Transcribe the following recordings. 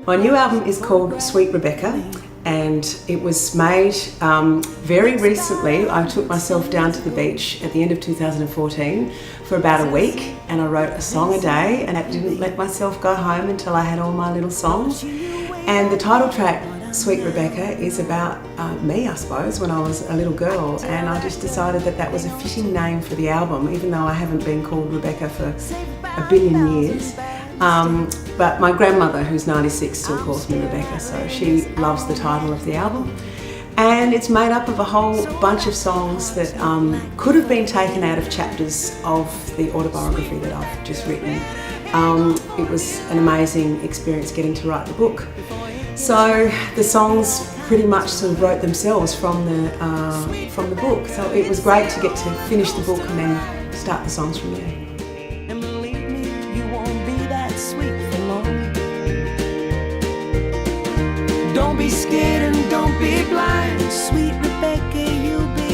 My new album is called Sweet Rebecca, and it was made very recently. I took myself down to the beach at the end of 2014 for about a week, and I wrote a song a day, and I didn't let myself go home until I had all my little songs. And the title track, Sweet Rebecca, is about me, I suppose, when I was a little girl, and I just decided that that was a fitting name for the album, even though I haven't been called Rebecca for a billion years. But my grandmother, who's 96, still calls me Rebecca, so she loves the title of the album. And it's made up of a whole bunch of songs that could have been taken out of chapters of the autobiography that I've just written. It was an amazing experience getting to write the book. So the songs pretty much sort of wrote themselves from the book. So it was great to get to finish the book and then start the songs from there. And believe me, you won't be that sweet for long. Don't be scared and don't be blind. Sweet Rebecca, you'll be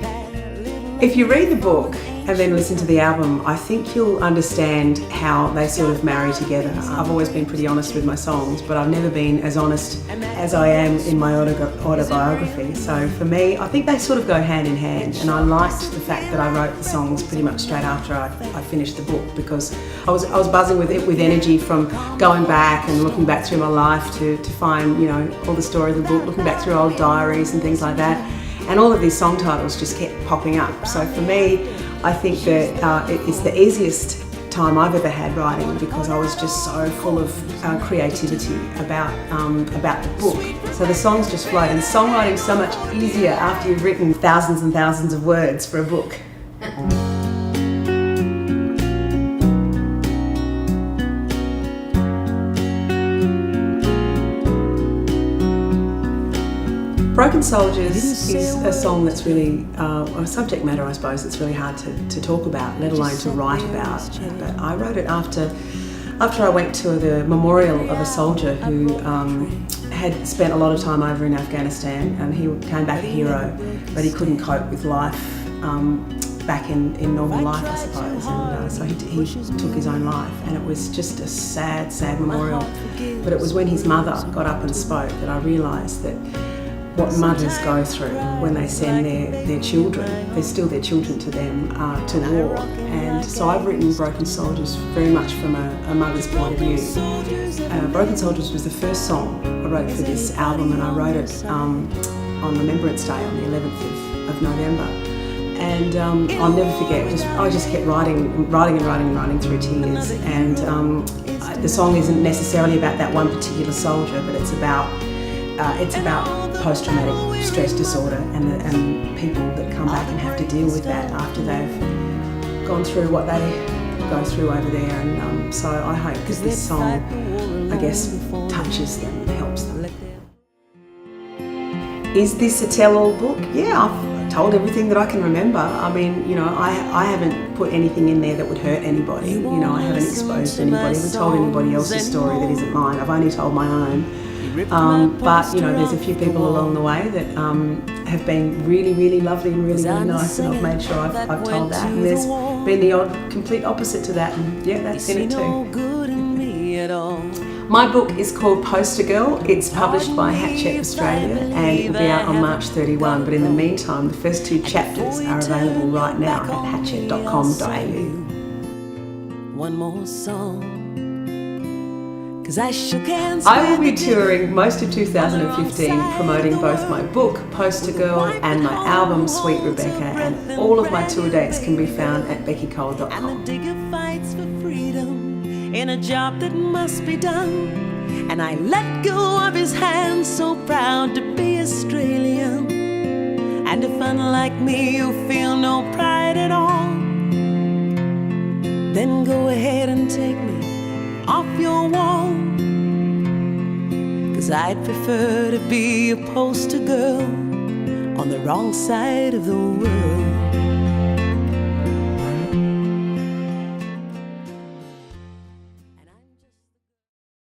fine. If you read the book and then listen to the album, I think you'll understand how they sort of marry together. I've always been pretty honest with my songs, but I've never been as honest as I am in my autobiography. So for me, I think they sort of go hand in hand, and I liked the fact that I wrote the songs pretty much straight after I finished the book, because I was buzzing with energy from going back and looking back through my life to find, you know, all the story of the book, looking back through old diaries and things like that. And all of these song titles just kept popping up. So for me, I think that it's the easiest time I've ever had writing, because I was just so full of creativity about the book. So the songs just flowed, and songwriting's so much easier after you've written thousands and thousands of words for a book. Broken Soldiers is a song that's really, a subject matter, I suppose, that's really hard to talk about, let alone to write about. But I wrote it after I went to the memorial of a soldier who had spent a lot of time over in Afghanistan, and he came back a hero, but he couldn't cope with life back in normal life, I suppose, and so he took his own life, and it was just a sad, sad memorial. But it was when his mother got up and spoke that I realised that what mothers go through when they send their children, they're still their children to them, to war. And so I've written Broken Soldiers very much from a mother's point of view. Broken Soldiers was the first song I wrote for this album, and I wrote it on Remembrance Day on the 11th of November. And I'll never forget, I just kept writing through tears. And the song isn't necessarily about that one particular soldier, but it's about post-traumatic stress disorder and people that come back and have to deal with that after they've gone through what they go through over there. And so I hope that this song, I guess, touches them and helps them. Is this a tell-all book? Yeah, I've told everything that I can remember. I mean, you know, I haven't put anything in there that would hurt anybody. You know, I haven't exposed anybody, I haven't told anybody else's story that isn't mine. I've only told my own. But you know, there's a few people along the way that have been really, really lovely and really, really nice, and I've made sure I've told that. And there's been the odd complete opposite to that, and yeah, that's in it too. My book is called Poster Girl. It's published by Hachette Australia, and it will be out on March 31. But in the meantime, the first 2 chapters are available right now at hachette.com.au. One more song. I will be touring most of 2015, promoting both my book, Poster Girl, and my album, Sweet Rebecca, and all of my tour dates can be found at BeckyCole.com. And the digger fights for freedom in a job that must be done, and I let go of his hand, so proud to be Australian. And if unlike me you feel no pride at all, then go ahead and take me off your wall. 'Cause I'd prefer to be a poster girl on the wrong side of the world.